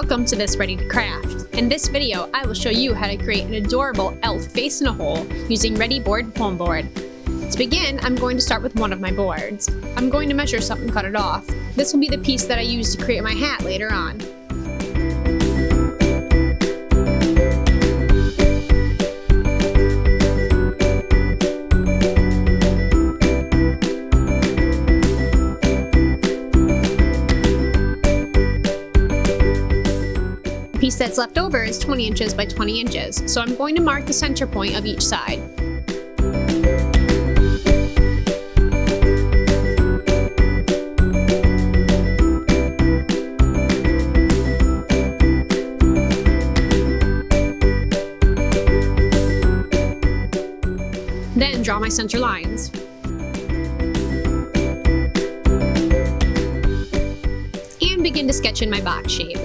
Welcome to This Ready to Craft. In this video, I will show you how to create an adorable elf face in a hole using Readi-Board foam board. To begin, I'm going to start with one of my boards. I'm going to measure something and cut it off. This will be the piece that I use to create my hat later on. The piece that's left over is 20 inches by 20 inches, so I'm going to mark the center point of each side. Then draw my center lines. And begin to sketch in my box shape.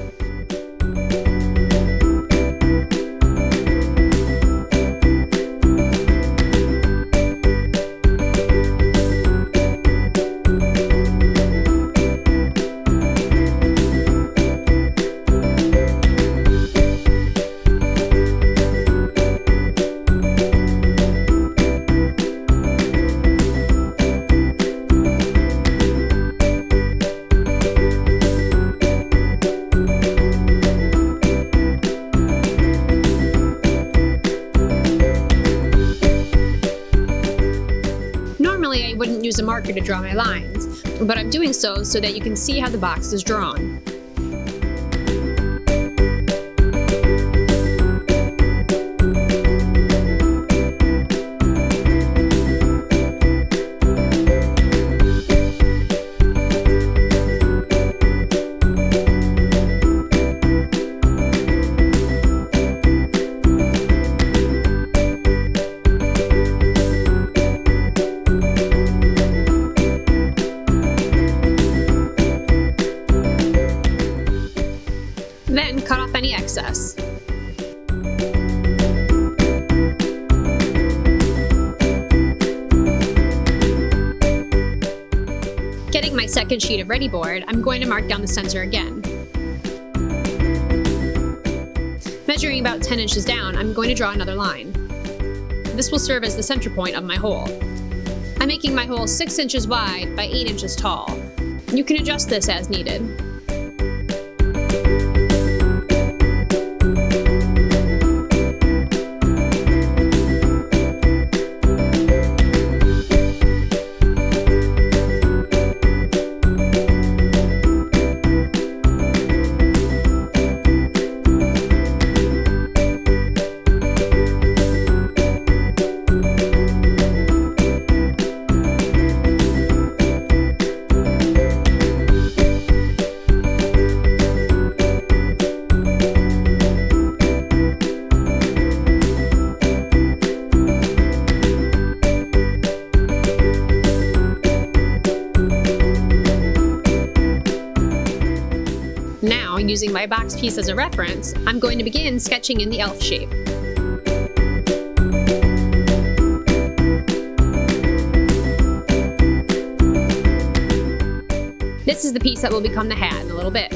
Normally, I wouldn't use a marker to draw my lines, but I'm doing so that you can see how the box is drawn. Then cut off any excess. Getting my second sheet of Readi-Board, I'm going to mark down the center again. Measuring about 10 inches down, I'm going to draw another line. This will serve as the center point of my hole. I'm making my hole 6 inches wide by 8 inches tall. You can adjust this as needed. Now, using my box piece as a reference, I'm going to begin sketching in the elf shape. This is the piece that will become the hat in a little bit.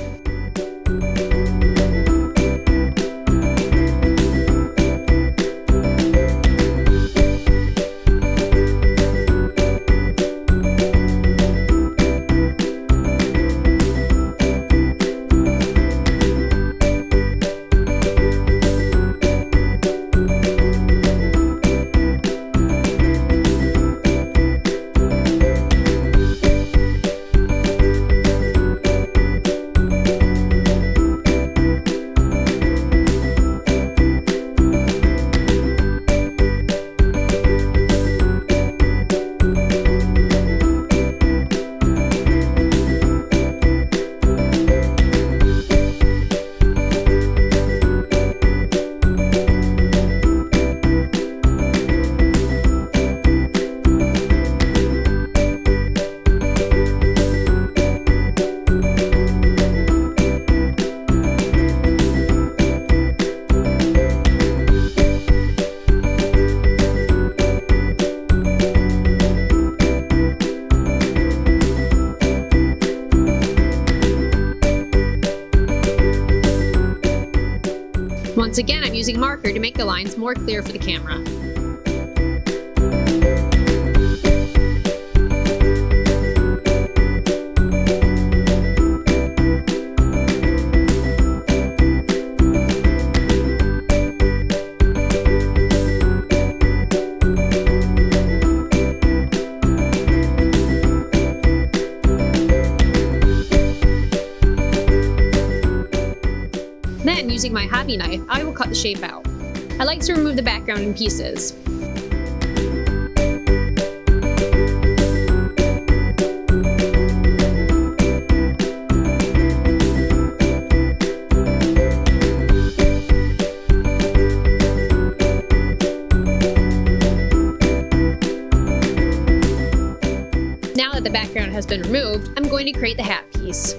Once again, I'm using marker to make the lines more clear for the camera. Then, using my hobby knife, I will cut the shape out. I like to remove the background in pieces. Now that the background has been removed, I'm going to create the hat piece.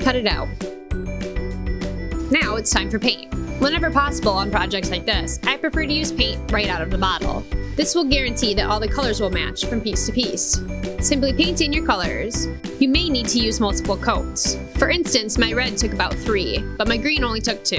Cut it out. Now it's time for paint. Whenever possible on projects like this, I prefer to use paint right out of the bottle. This will guarantee that all the colors will match from piece to piece. Simply paint in your colors. You may need to use multiple coats. For instance, my red took about 3, but my green only took 2.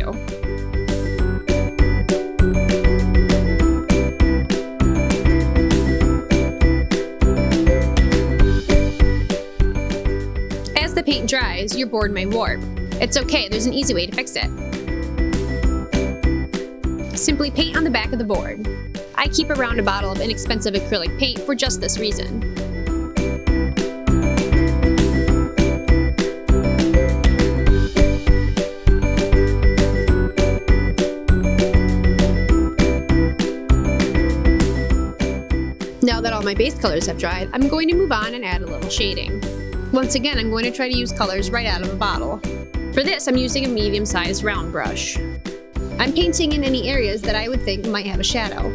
As the paint dries, your board may warp. It's okay, there's an easy way to fix it. Simply paint on the back of the board. I keep around a bottle of inexpensive acrylic paint for just this reason. Now that all my base colors have dried, I'm going to move on and add a little shading. Once again, I'm going to try to use colors right out of a bottle. For this, I'm using a medium-sized round brush. I'm painting in any areas that I would think might have a shadow.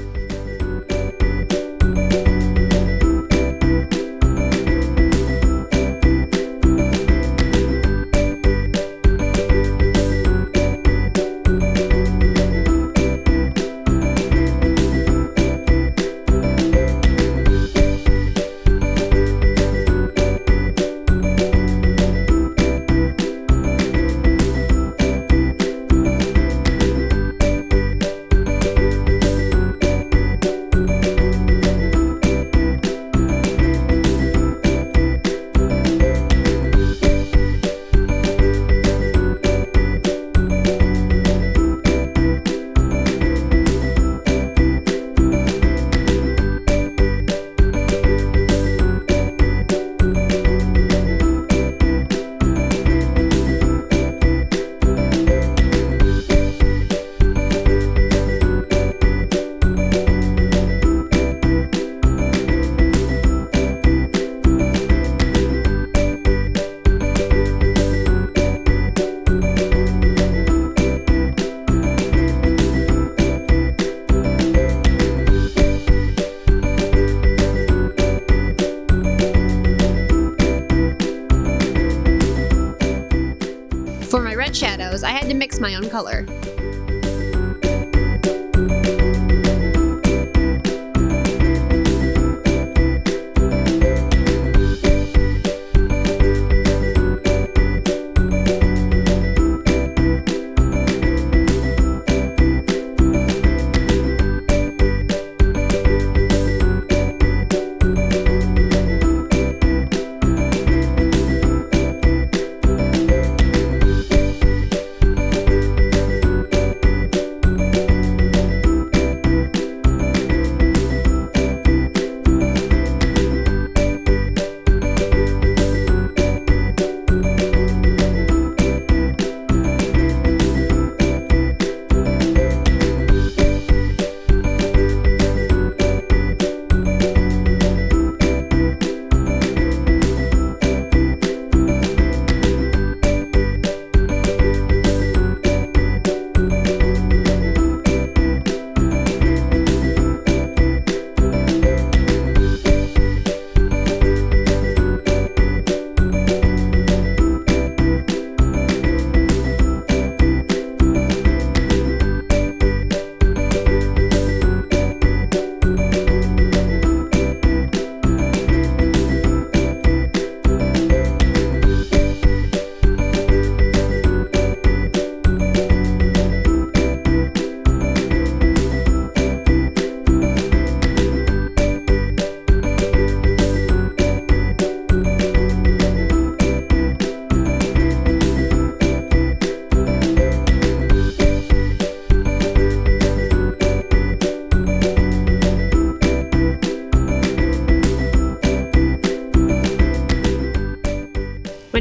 For my red shadows, I had to mix my own color.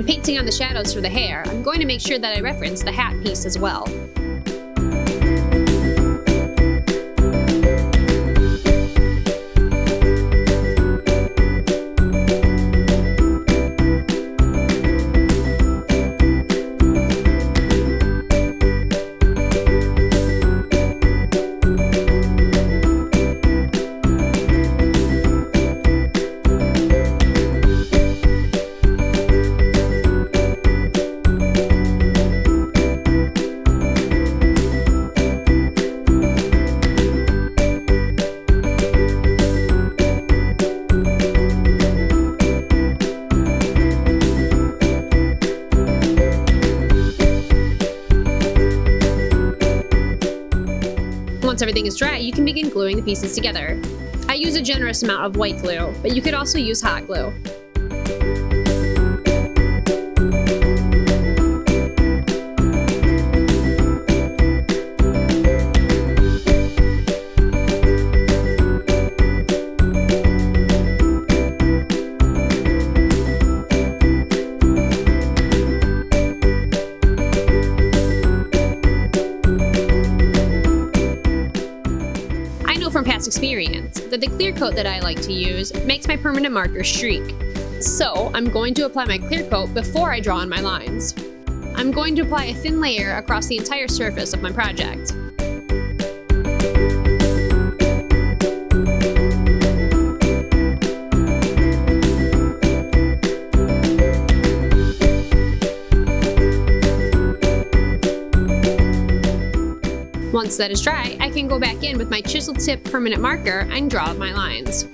painting on the shadows for the hair, I'm going to make sure that I reference the hat piece as well. Once everything is dry, you can begin gluing the pieces together. I use a generous amount of white glue, but you could also use hot glue. From past experience that the clear coat that I like to use makes my permanent marker streak. So I'm going to apply my clear coat before I draw on my lines. I'm going to apply a thin layer across the entire surface of my project. Once that is dry, I can go back in with my chisel tip permanent marker and draw my lines.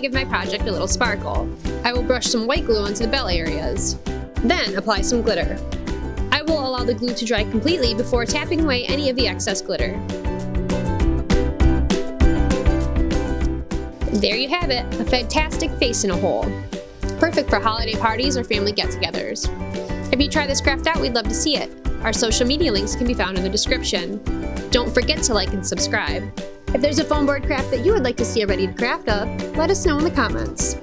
Give my project a little sparkle. I will brush some white glue onto the bell areas. Then apply some glitter. I will allow the glue to dry completely before tapping away any of the excess glitter. There you have it, a fantastic face in a hole. Perfect for holiday parties or family get-togethers. If you try this craft out, we'd love to see it. Our social media links can be found in the description. Don't forget to like and subscribe. If there's a foam board craft that you would like to see a ready to craft of, let us know in the comments.